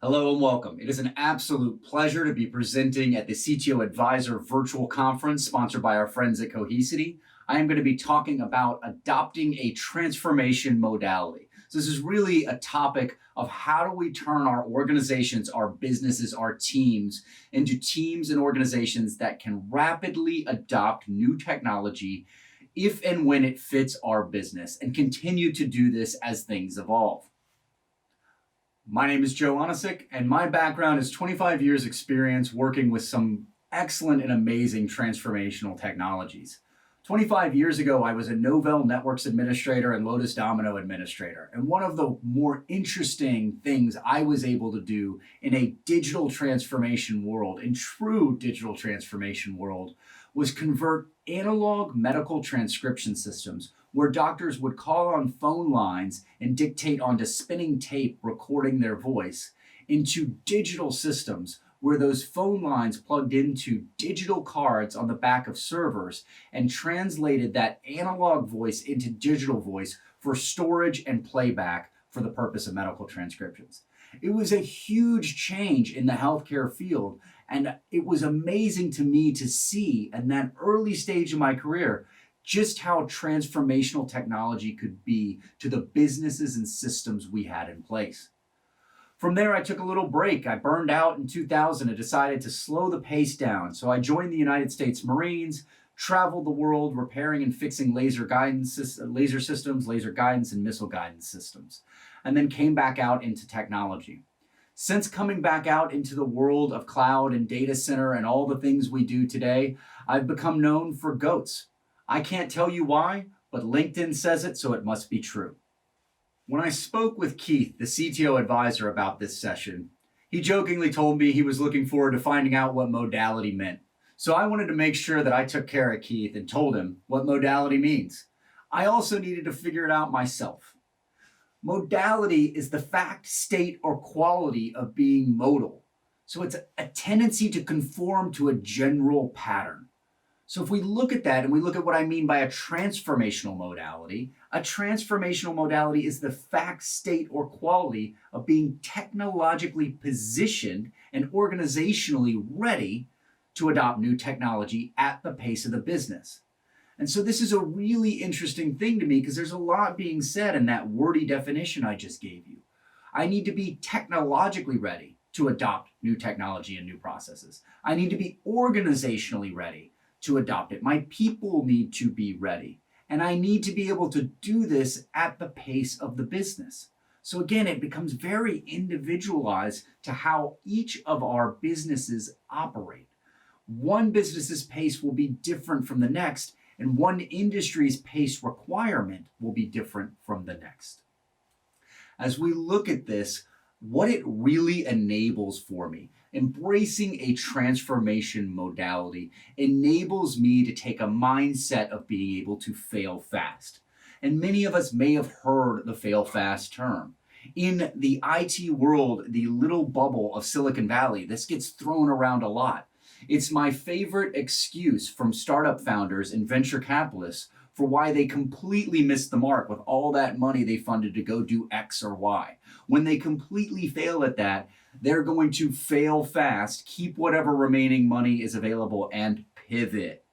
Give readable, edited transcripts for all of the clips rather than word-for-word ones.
Hello and welcome. It is an absolute pleasure to be presenting at the CTO Advisor Virtual Conference sponsored by our friends at Cohesity. I am going to be talking about adopting a transformation modality. So this is really a topic of how do we turn our organizations, our businesses, our teams into teams and organizations that can rapidly adopt new technology if and when it fits our business and continue to do this as things evolve. My name is Joe Onisick, and my background is 25 years experience working with some excellent and amazing transformational technologies. 25 years ago, I was a Novell Networks administrator and Lotus Domino administrator. And one of the more interesting things I was able to do in a digital transformation world, in true digital transformation world, was convert analog medical transcription systems where doctors would call on phone lines and dictate onto spinning tape recording their voice into digital systems where those phone lines plugged into digital cards on the back of servers and translated that analog voice into digital voice for storage and playback for the purpose of medical transcriptions. It was a huge change in the healthcare field, and it was amazing to me to see in that early stage of my career just how transformational technology could be to the businesses and systems we had in place. From there, I took a little break. I burned out in 2000 and decided to slow the pace down. So I joined the United States Marines, traveled the world repairing and fixing laser systems, laser guidance, and missile guidance systems, and then came back out into technology. Since coming back out into the world of cloud and data center and all the things we do today, I've become known for GOATs. I can't tell you why, but LinkedIn says it, so it must be true. When I spoke with Keith, the CTO advisor, about this session, he jokingly told me he was looking forward to finding out what modality meant. So I wanted to make sure that I took care of Keith and told him what modality means. I also needed to figure it out myself. Modality is the fact, state, or quality of being modal. So it's a tendency to conform to a general pattern. So if we look at that and we look at what I mean by a transformational modality is the fact, state, or quality of being technologically positioned and organizationally ready to adopt new technology at the pace of the business. And so this is a really interesting thing to me because there's a lot being said in that wordy definition I just gave you. I need to be technologically ready to adopt new technology and new processes. I need to be organizationally ready to adopt it. My people need to be ready. And I need to be able to do this at the pace of the business. So again, it becomes very individualized to how each of our businesses operate. One business's pace will be different from the next, and one industry's pace requirement will be different from the next. As we look at this, what it really enables for me, embracing a transformation modality enables me to take a mindset of being able to fail fast. And many of us may have heard the fail fast term. In the IT world, the little bubble of Silicon Valley, this gets thrown around a lot. It's my favorite excuse from startup founders and venture capitalists for why they completely missed the mark with all that money they funded to go do X or Y. When they completely fail at that, they're going to fail fast, keep whatever remaining money is available, and pivot.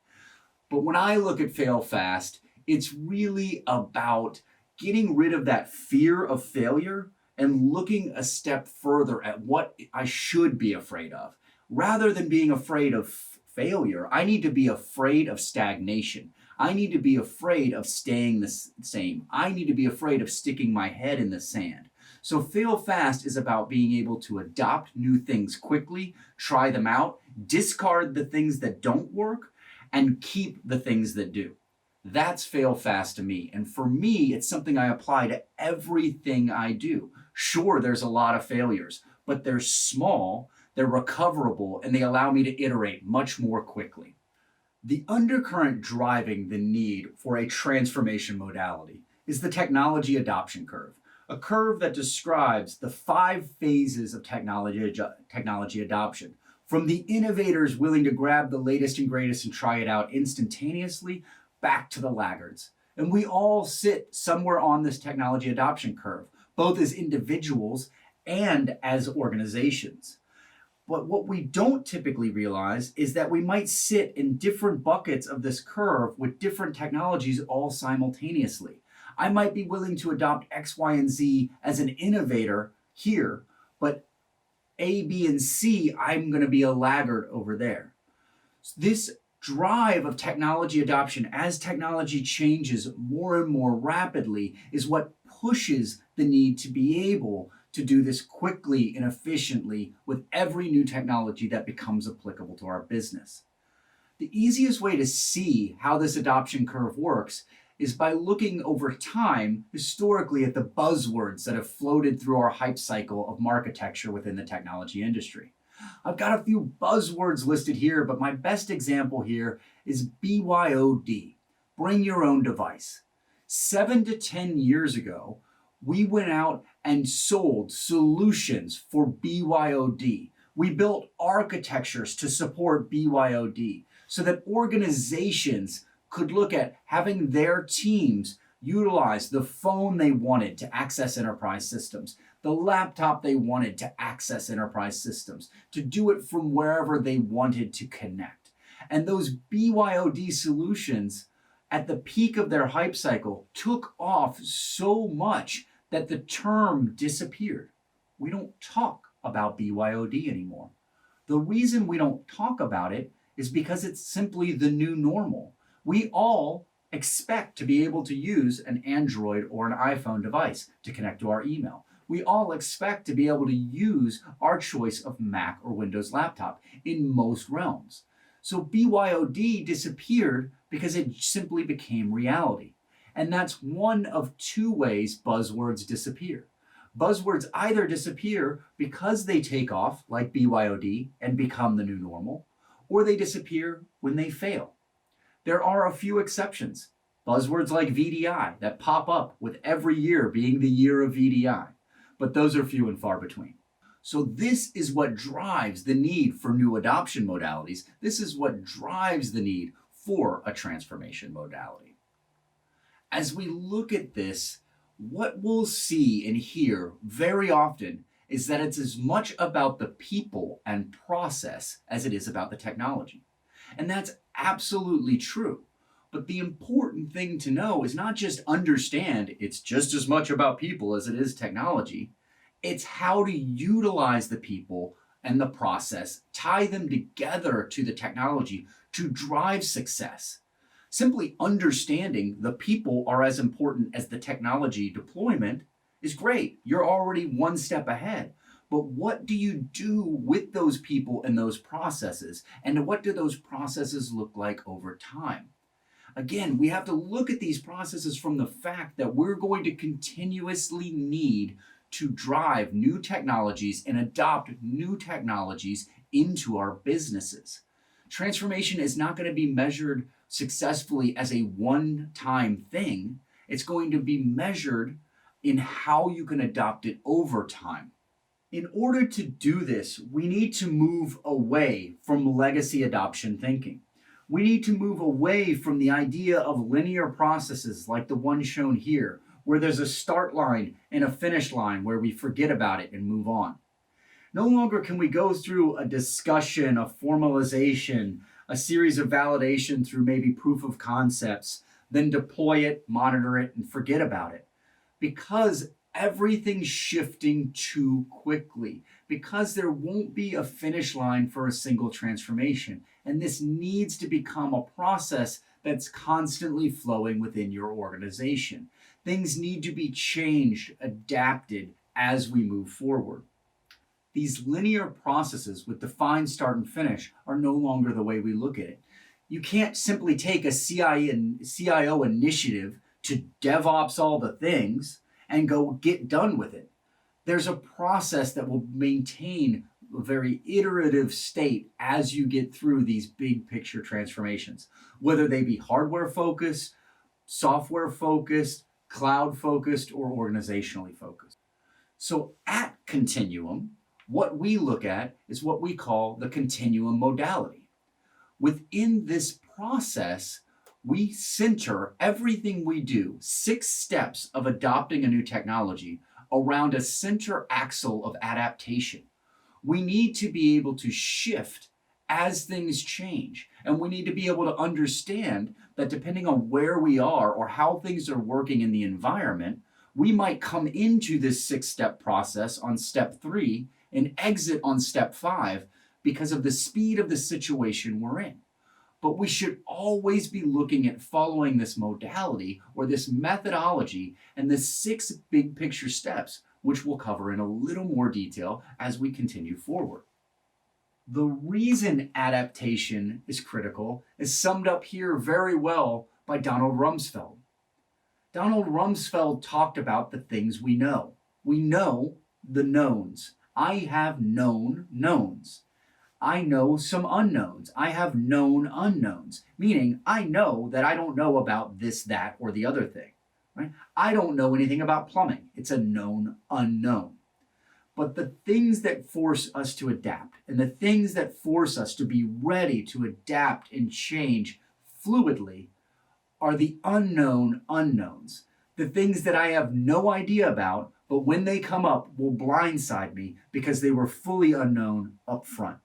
But when I look at fail fast, it's really about getting rid of that fear of failure and looking a step further at what I should be afraid of. Rather than being afraid of failure, I need to be afraid of stagnation. I need to be afraid of staying the same. I need to be afraid of sticking my head in the sand. So fail fast is about being able to adopt new things quickly, try them out, discard the things that don't work, and keep the things that do. That's fail fast to me. And for me, it's something I apply to everything I do. Sure, there's a lot of failures, but they're small, they're recoverable, and they allow me to iterate much more quickly. The undercurrent driving the need for a transformation modality is the technology adoption curve, a curve that describes the 5 phases of technology adoption, from the innovators willing to grab the latest and greatest and try it out instantaneously, back to the laggards. And we all sit somewhere on this technology adoption curve, both as individuals and as organizations. But what we don't typically realize is that we might sit in different buckets of this curve with different technologies all simultaneously. I might be willing to adopt X, Y, and Z as an innovator here, but A, B, and C, I'm going to be a laggard over there. This drive of technology adoption as technology changes more and more rapidly is what pushes the need to be able to do this quickly and efficiently with every new technology that becomes applicable to our business. The easiest way to see how this adoption curve works is by looking over time historically at the buzzwords that have floated through our hype cycle of marketecture within the technology industry. I've got a few buzzwords listed here, but my best example here is BYOD, bring your own device. 7 to 10 years ago, we went out and sold solutions for BYOD. We built architectures to support BYOD so that organizations could look at having their teams utilize the phone they wanted to access enterprise systems, the laptop they wanted to access enterprise systems, to do it from wherever they wanted to connect. And those BYOD solutions at the peak of their hype cycle took off so much that the term disappeared. We don't talk about BYOD anymore. The reason we don't talk about it is because it's simply the new normal. We all expect to be able to use an Android or an iPhone device to connect to our email. We all expect to be able to use our choice of Mac or Windows laptop in most realms. So BYOD disappeared because it simply became reality. And that's one of two ways buzzwords disappear. Buzzwords either disappear because they take off, like BYOD, and become the new normal, or they disappear when they fail. There are a few exceptions. Buzzwords like VDI that pop up with every year being the year of VDI, but those are few and far between. So this is what drives the need for new adoption modalities. This is what drives the need for a transformation modality. As we look at this, what we'll see and hear very often is that it's as much about the people and process as it is about the technology. And that's absolutely true. But the important thing to know is not just understand it's just as much about people as it is technology. It's how to utilize the people and the process, tie them together to the technology to drive success. Simply understanding the people are as important as the technology deployment is great. You're already one step ahead. But what do you do with those people and those processes? And what do those processes look like over time? Again, we have to look at these processes from the fact that we're going to continuously need to drive new technologies and adopt new technologies into our businesses. Transformation is not going to be measured successfully as a one-time thing. It's going to be measured in how you can adopt it over time. In order to do this, we need to move away from legacy adoption thinking. We need to move away from the idea of linear processes like the one shown here, where there's a start line and a finish line where we forget about it and move on. No longer can we go through a discussion, a formalization, a series of validation through maybe proof of concepts, then deploy it, monitor it, and forget about it. Because everything's shifting too quickly, because there won't be a finish line for a single transformation. And this needs to become a process that's constantly flowing within your organization. Things need to be changed, adapted as we move forward. These linear processes with defined start and finish are no longer the way we look at it. You can't simply take a CIO initiative to DevOps all the things and go get done with it. There's a process that will maintain a very iterative state as you get through these big picture transformations, whether they be hardware focused, software focused, cloud focused, or organizationally focused. So at Continuum, what we look at is what we call the Continuum Modality. Within this process, we center everything we do, 6 steps of adopting a new technology, around a center axle of adaptation. We need to be able to shift as things change. And we need to be able to understand that depending on where we are or how things are working in the environment, we might come into this 6-step process on step 3 and exit on step 5 because of the speed of the situation we're in. But we should always be looking at following this modality or this methodology and the 6 big picture steps, which we'll cover in a little more detail as we continue forward. The reason adaptation is critical is summed up here very well by Donald Rumsfeld. Donald Rumsfeld talked about the things we know. We know the knowns. I have known knowns. I know some unknowns. I have known unknowns, meaning I know that I don't know about this, that, or the other thing. Right? I don't know anything about plumbing. It's a known unknown. But the things that force us to adapt and the things that force us to be ready to adapt and change fluidly are the unknown unknowns, the things that I have no idea about, but when they come up will blindside me because they were fully unknown up front.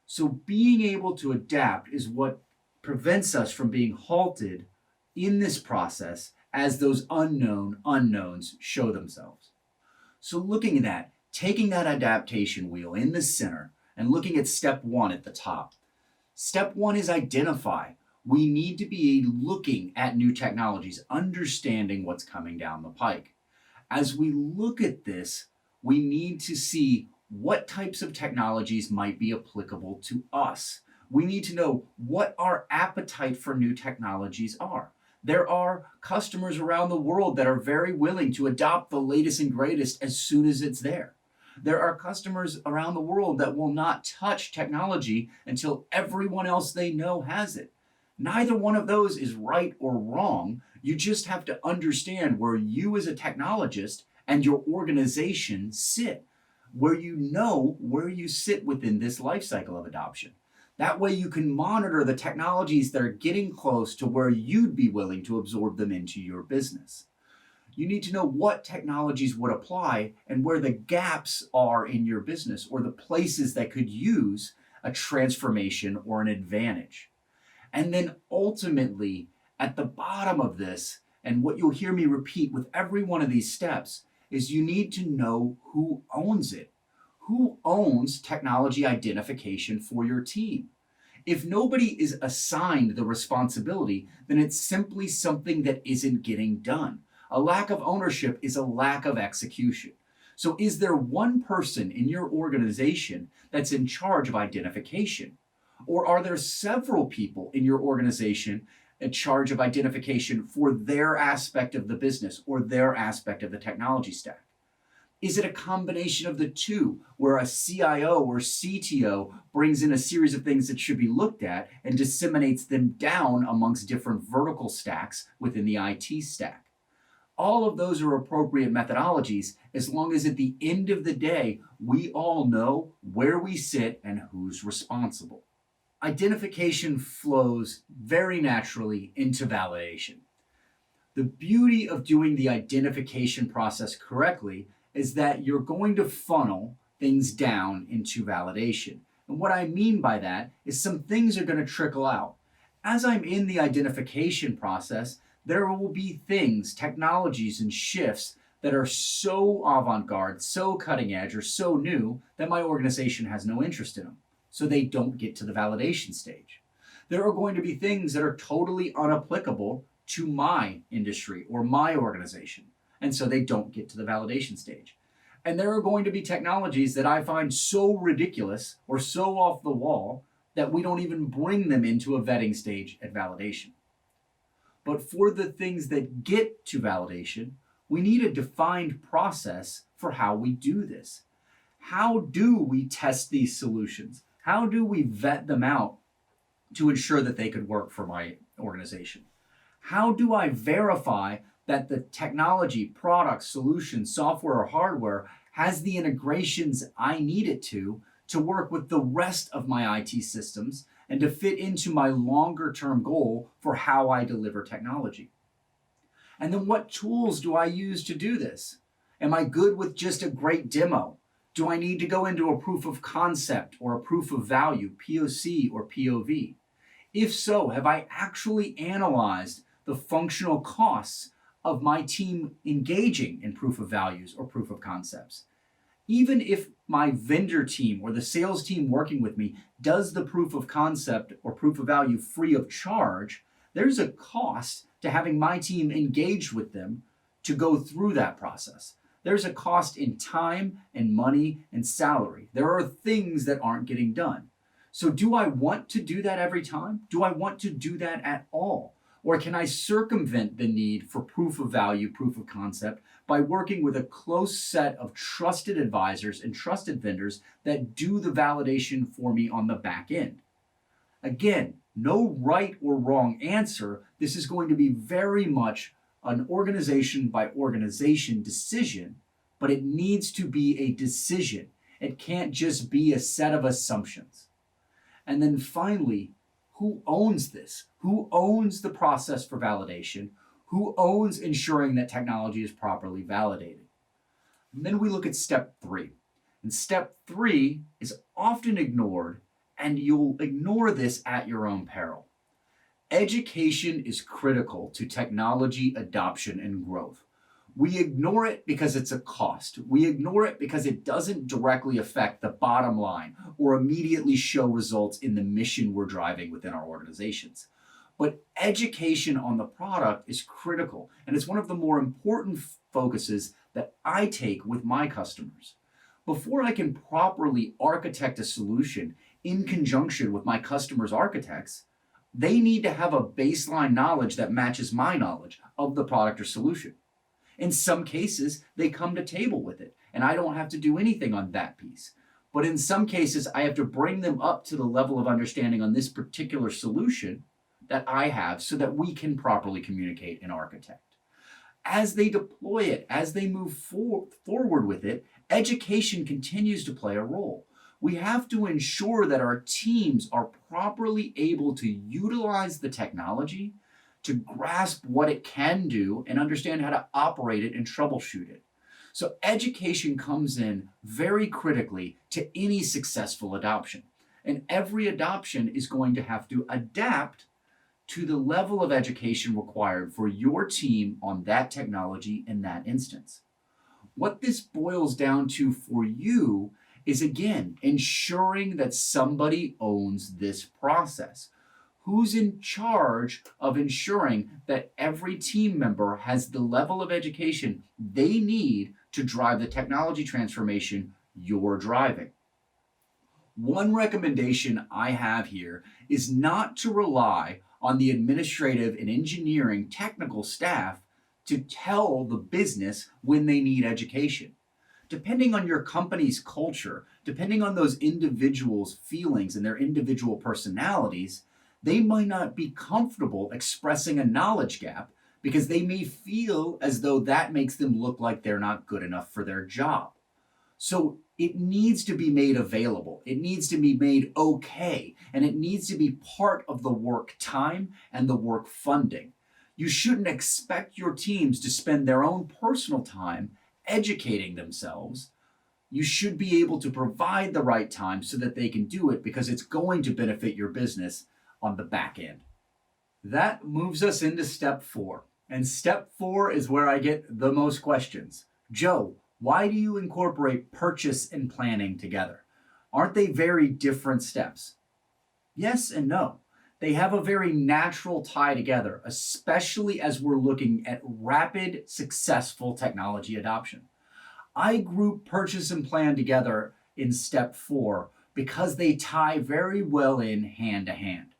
So being able to adapt is what prevents us from being halted in this process as those unknown unknowns show themselves. So looking at that, taking that adaptation wheel in the center and looking at step 1 at the top. Step 1 is identify. We need to be looking at new technologies, understanding what's coming down the pike. As we look at this, we need to see what types of technologies might be applicable to us. We need to know what our appetite for new technologies are. There are customers around the world that are very willing to adopt the latest and greatest as soon as it's there. There are customers around the world that will not touch technology until everyone else they know has it. Neither one of those is right or wrong. You just have to understand where you as a technologist and your organization sit, where you know where you sit within this life cycle of adoption. That way you can monitor the technologies that are getting close to where you'd be willing to absorb them into your business. You need to know what technologies would apply and where the gaps are in your business or the places that could use a transformation or an advantage. And then ultimately, at the bottom of this, and what you'll hear me repeat with every one of these steps, is you need to know who owns it. Who owns technology identification for your team? If nobody is assigned the responsibility, then it's simply something that isn't getting done. A lack of ownership is a lack of execution. So is there one person in your organization that's in charge of identification? Or are there several people in your organization in charge of identification for their aspect of the business or their aspect of the technology stack? Is it a combination of the two, where a CIO or CTO brings in a series of things that should be looked at and disseminates them down amongst different vertical stacks within the IT stack? All of those are appropriate methodologies as long as at the end of the day, we all know where we sit and who's responsible. Identification flows very naturally into validation. The beauty of doing the identification process correctly is that you're going to funnel things down into validation. And what I mean by that is some things are going to trickle out. As I'm in the identification process, there will be things, technologies, and shifts that are so avant-garde, so cutting edge, or so new that my organization has no interest in them. So they don't get to the validation stage. There are going to be things that are totally unapplicable to my industry or my organization, and so they don't get to the validation stage. And there are going to be technologies that I find so ridiculous or so off the wall that we don't even bring them into a vetting stage at validation. But for the things that get to validation, we need a defined process for how we do this. How do we test these solutions? How do we vet them out to ensure that they could work for my organization? How do I verify that the technology, product, solution, software, or hardware has the integrations I need it to work with the rest of my IT systems and to fit into my longer term goal for how I deliver technology? And then what tools do I use to do this? Am I good with just a great demo? Do I need to go into a proof of concept or a proof of value, POC or POV? If so, have I actually analyzed the functional costs of my team engaging in proof of values or proof of concepts? Even if my vendor team or the sales team working with me does the proof of concept or proof of value free of charge, there's a cost to having my team engaged with them to go through that process. There's a cost in time and money and salary. There are things that aren't getting done. So do I want to do that every time? Do I want to do that at all? Or can I circumvent the need for proof of value, proof of concept, by working with a close set of trusted advisors and trusted vendors that do the validation for me on the back end? Again, no right or wrong answer. This is going to be very much an organization by organization decision, but it needs to be a decision. It can't just be a set of assumptions. And then finally, who owns this? Who owns the process for validation? Who owns ensuring that technology is properly validated? And then we look at step 3. And step 3 is often ignored, and you'll ignore this at your own peril. Education is critical to technology adoption and growth. We ignore it because it's a cost. We ignore it because it doesn't directly affect the bottom line or immediately show results in the mission we're driving within our organizations. But education on the product is critical, and it's one of the more important focuses that I take with my customers. Before I can properly architect a solution in conjunction with my customers' architects, they need to have a baseline knowledge that matches my knowledge of the product or solution. In some cases, they come to table with it, and I don't have to do anything on that piece. But in some cases, I have to bring them up to the level of understanding on this particular solution that I have so that we can properly communicate and architect. As they deploy it, as they move forward with it, education continues to play a role. We have to ensure that our teams are properly able to utilize the technology to grasp what it can do and understand how to operate it and troubleshoot it. So education comes in very critically to any successful adoption. And every adoption is going to have to adapt to the level of education required for your team on that technology in that instance. What this boils down to for you is, again, ensuring that somebody owns this process. Who's in charge of ensuring that every team member has the level of education they need to drive the technology transformation you're driving? One recommendation I have here is not to rely on the administrative and engineering technical staff to tell the business when they need education. Depending on your company's culture, depending on those individuals' feelings and their individual personalities, they might not be comfortable expressing a knowledge gap because they may feel as though that makes them look like they're not good enough for their job. So it needs to be made available. It needs to be made okay, and it needs to be part of the work time and the work funding. You shouldn't expect your teams to spend their own personal time educating themselves. You should be able to provide the right time so that they can do it because it's going to benefit your business on the back end. That moves us into step 4. And step 4 is where I get the most questions. Joe, why do you incorporate purchase and planning together? Aren't they very different steps? Yes and no. They have a very natural tie together, especially as we're looking at rapid, successful technology adoption. I group purchase and plan together in step 4 because they tie very well in hand to hand.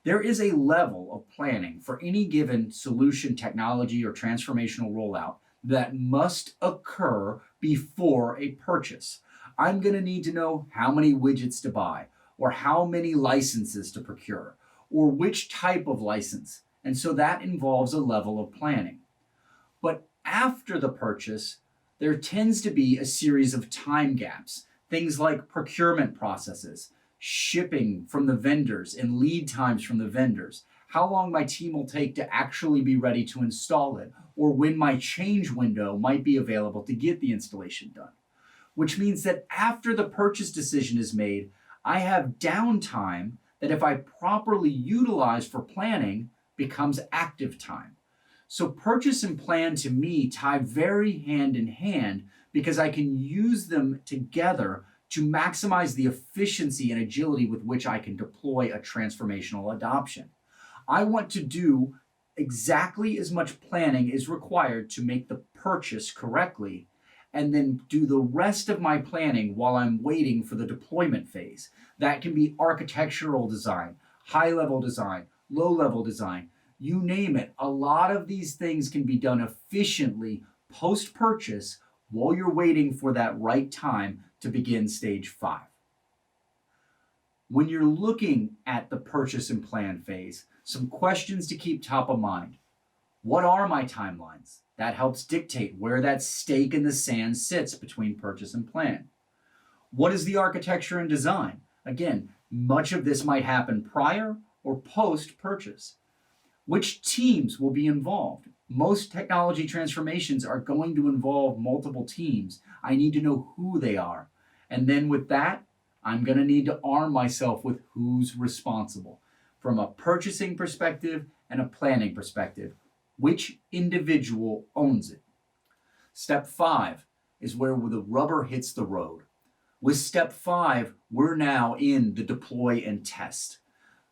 There is a level of planning for any given solution, technology, or transformational rollout that must occur before a purchase. I'm going to need to know how many widgets to buy, or how many licenses to procure, or which type of license. And so that involves a level of planning. But after the purchase, there tends to be a series of time gaps, things like procurement processes, shipping from the vendors, and lead times from the vendors. how long my team will take to actually be ready to install it, or when my change window might be available to get the installation done. Which means that after the purchase decision is made, I have downtime that, if I properly utilize for planning, becomes active time. So purchase and plan to me tie very hand in hand because I can use them together to maximize the efficiency and agility with which I can deploy a transformational adoption. I want to do exactly as much planning as required to make the purchase correctly, and then do the rest of my planning while I'm waiting for the deployment phase. That can be architectural design, high level design, low level design, you name it. A lot of these things can be done efficiently post purchase while you're waiting for that right time to begin stage 5. When you're looking at the purchase and plan phase, some questions to keep top of mind. What are my timelines? That helps dictate where that stake in the sand sits between purchase and plan. What is the architecture and design? Again, much of this might happen prior or post purchase. Which teams will be involved? Most technology transformations are going to involve multiple teams. I need to know who they are. And then with that, I'm going to need to arm myself with who's responsible from a purchasing perspective and a planning perspective. Which individual owns it? Step 5 is where the rubber hits the road. With step 5, we're now in the deploy and test.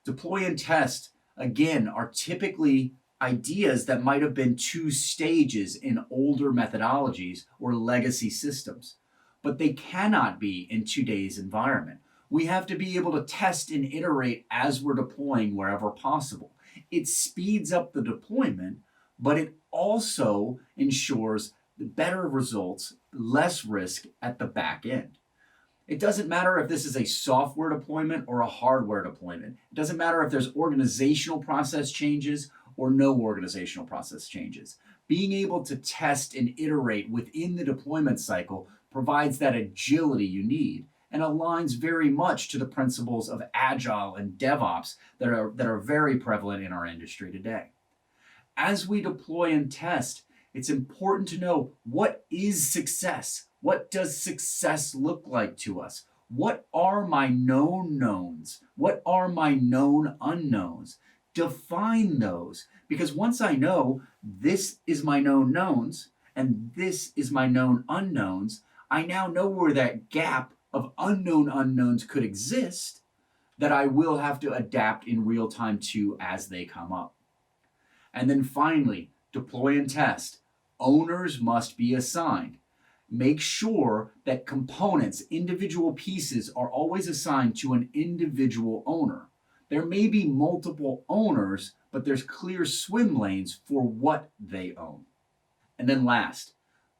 Deploy and test, again, are typically ideas that might have been 2 stages in older methodologies or legacy systems, but they cannot be in today's environment. We have to be able to test and iterate as we're deploying wherever possible. It speeds up the deployment, but it also ensures better results, less risk at the back end. It doesn't matter if this is a software deployment or a hardware deployment. It doesn't matter if there's organizational process changes or no organizational process changes. Being able to test and iterate within the deployment cycle provides that agility you need and aligns very much to the principles of Agile and DevOps that are very prevalent in our industry today. As we deploy and test, it's important to know, what is success? What does success look like to us? What are my known knowns? What are my known unknowns? Define those, because once I know this is my known knowns and this is my known unknowns, I now know where that gap of unknown unknowns could exist that I will have to adapt in real time to as they come up. And then finally, deploy and test. Owners must be assigned. Make sure that components, individual pieces, are always assigned to an individual owner. There may be multiple owners, but there's clear swim lanes for what they own. And then last,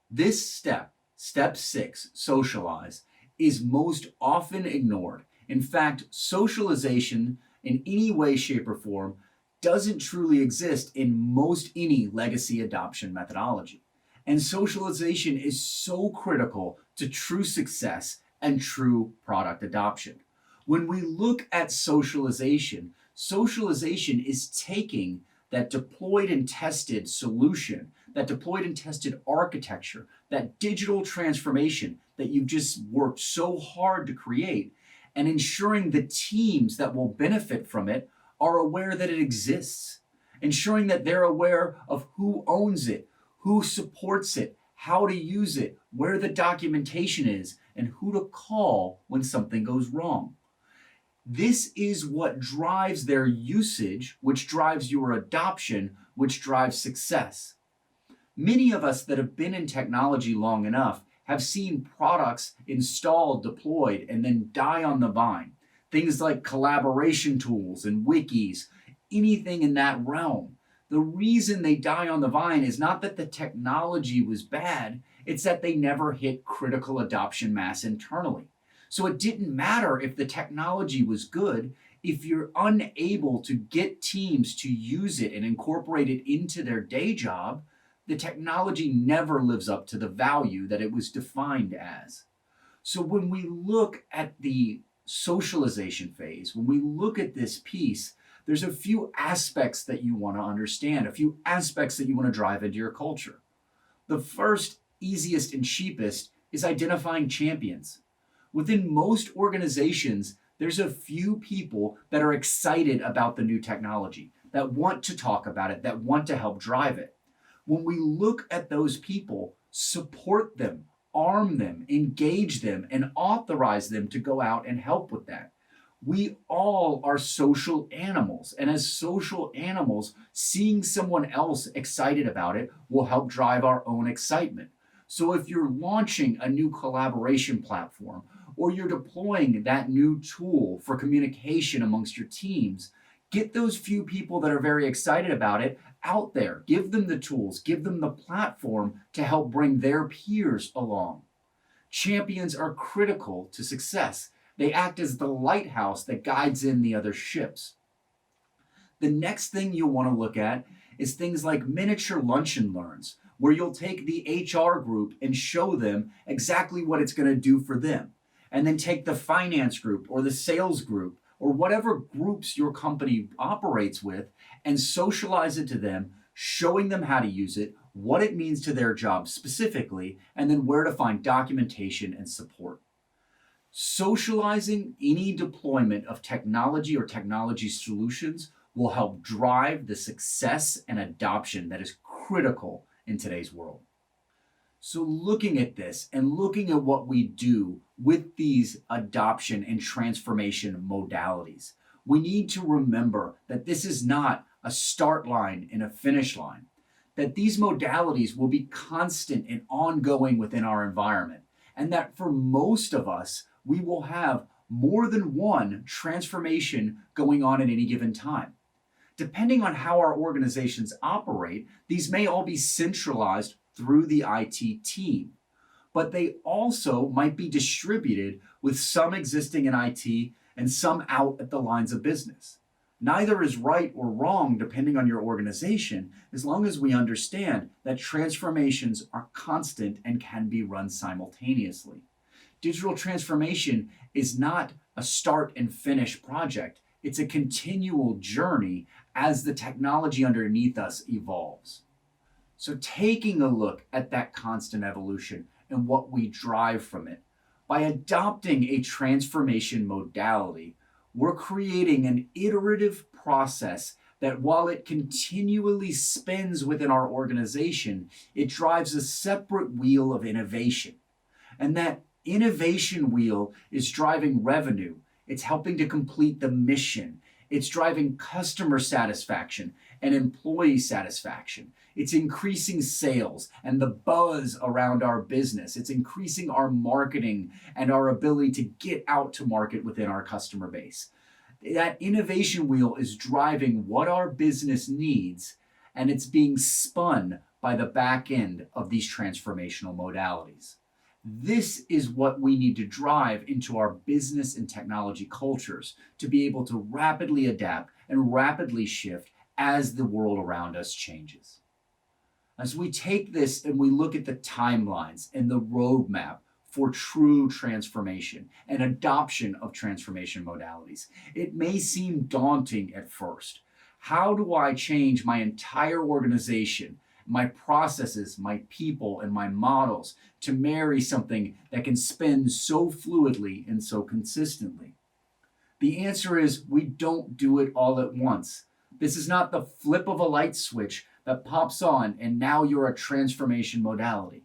this step, step 6, socialize, is most often ignored. In fact, socialization in any way, shape, or form doesn't truly exist in most any legacy adoption methodology. And socialization is so critical to true success and true product adoption. When we look at socialization, socialization is taking that deployed and tested solution, that deployed and tested architecture, that digital transformation that you've just worked so hard to create, and ensuring the teams that will benefit from it are aware that it exists, ensuring that they're aware of who owns it, who supports it, how to use it, where the documentation is, and who to call when something goes wrong. This is what drives their usage, which drives your adoption, which drives success. Many of us that have been in technology long enough have seen products installed, deployed, and then die on the vine. Things like collaboration tools and wikis, anything in that realm. The reason they die on the vine is not that the technology was bad, it's that they never hit critical adoption mass internally. So it didn't matter if the technology was good, if you're unable to get teams to use it and incorporate it into their day job, the technology never lives up to the value that it was defined as. So when we look at the socialization phase, when we look at this piece, there's a few aspects that you want to understand, a few aspects that you want to drive into your culture. The first, easiest, and cheapest is identifying champions. Within most organizations, there's a few people that are excited about the new technology, that want to talk about it, that want to help drive it. When we look at those people, support them, arm them, engage them, and authorize them to go out and help with that. We all are social animals, and as social animals, seeing someone else excited about it will help drive our own excitement. So if you're launching a new collaboration platform, or you're deploying that new tool for communication amongst your teams, get those few people that are very excited about it out there. Give them the tools, give them the platform to help bring their peers along. Champions are critical to success. They act as the lighthouse that guides in the other ships. The next thing you'll want to look at is things like miniature lunch and learns, where you'll take the HR group and show them exactly what it's going to do for them. And then take the finance group or the sales group or whatever groups your company operates with and socialize it to them, showing them how to use it, what it means to their job specifically, and then where to find documentation and support. Socializing any deployment of technology or technology solutions will help drive the success and adoption that is critical in today's world. So looking at this and looking at what we do with these adoption and transformation modalities, we need to remember that this is not a start line and a finish line, that these modalities will be constant and ongoing within our environment, and that for most of us, we will have more than one transformation going on at any given time. Depending on how our organizations operate, these may all be centralized through the IT team, but they also might be distributed with some existing in IT and some out at the lines of business. Neither is right or wrong depending on your organization, as long as we understand that transformations are constant and can be run simultaneously. Digital transformation is not a start and finish project. It's a continual journey as the technology underneath us evolves. So taking a look at that constant evolution and what we drive from it, by adopting a transformation modality, we're creating an iterative process that while it continually spins within our organization, it drives a separate wheel of innovation. And that innovation wheel is driving revenue. It's helping to complete the mission. It's driving customer satisfaction and employee satisfaction. It's increasing sales and the buzz around our business. It's increasing our marketing and our ability to get out to market within our customer base. That innovation wheel is driving what our business needs, and it's being spun by the back end of these transformational modalities. This is what we need to drive into our business and technology cultures to be able to rapidly adapt and rapidly shift as the world around us changes. As we take this and we look at the timelines and the roadmap for true transformation and adoption of transformation modalities, it may seem daunting at first. How do I change my entire organization, my processes, my people, and my models to marry something that can spin so fluidly and so consistently? The answer is we don't do it all at once. This is not the flip of a light switch that pops on and now you're a transformation modality.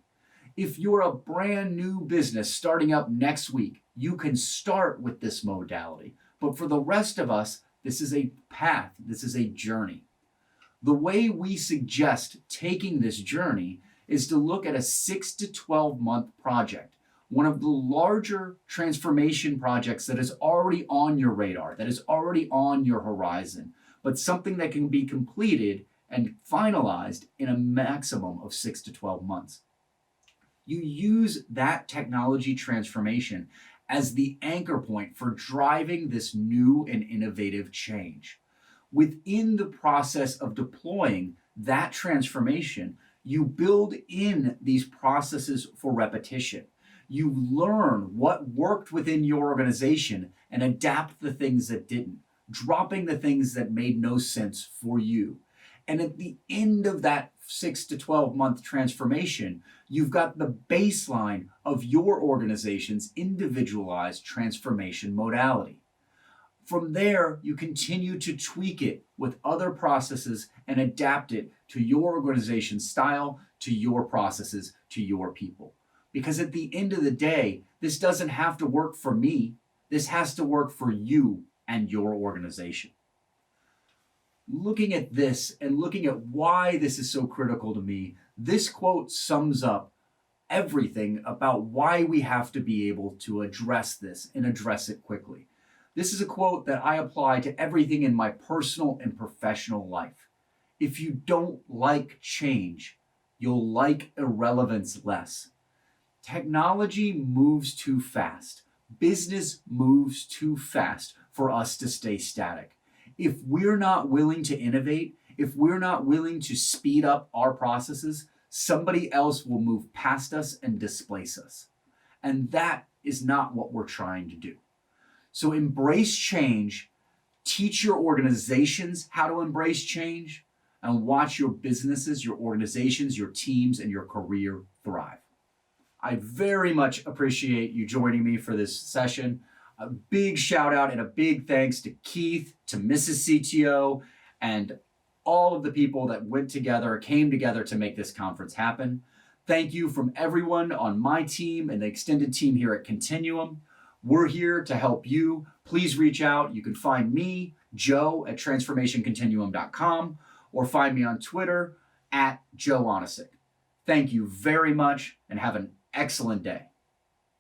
If you're a brand new business starting up next week, you can start with this modality. But for the rest of us, this is a path, this is a journey. The way we suggest taking this journey is to look at a 6 to 12 month project, one of the larger transformation projects that is already on your radar, that is already on your horizon, but something that can be completed and finalized in a maximum of 6 to 12 months. You use that technology transformation as the anchor point for driving this new and innovative change. Within the process of deploying that transformation, you build in these processes for repetition. You learn what worked within your organization and adapt the things that didn't. dropping the things that made no sense for you. And at the end of that 6 to 12 month transformation, you've got the baseline of your organization's individualized transformation modality. From there, you continue to tweak it with other processes and adapt it to your organization's style, to your processes, to your people. Because at the end of the day, this doesn't have to work for me. This has to work for you and your organization. Looking at this and looking at why this is so critical to me, this quote sums up everything about why we have to be able to address this and address it quickly. This is a quote that I apply to everything in my personal and professional life. If you don't like change, you'll like irrelevance less. Technology moves too fast. Business moves too fast for us to stay static. If we're not willing to innovate, if we're not willing to speed up our processes, somebody else will move past us and displace us. And that is not what we're trying to do. So embrace change, teach your organizations how to embrace change, and watch your businesses, your organizations, your teams, and your career thrive. I very much appreciate you joining me for this session. A big shout out and a big thanks to Keith, to Mrs. CTO, and all of the people that came together to make this conference happen. Thank you from everyone on my team and the extended team here at Continuum. We're here to help you. Please reach out. You can find me, Joe, at transformationcontinuum.com, or find me on Twitter at Joe Onisick. Thank you very much and have an excellent day.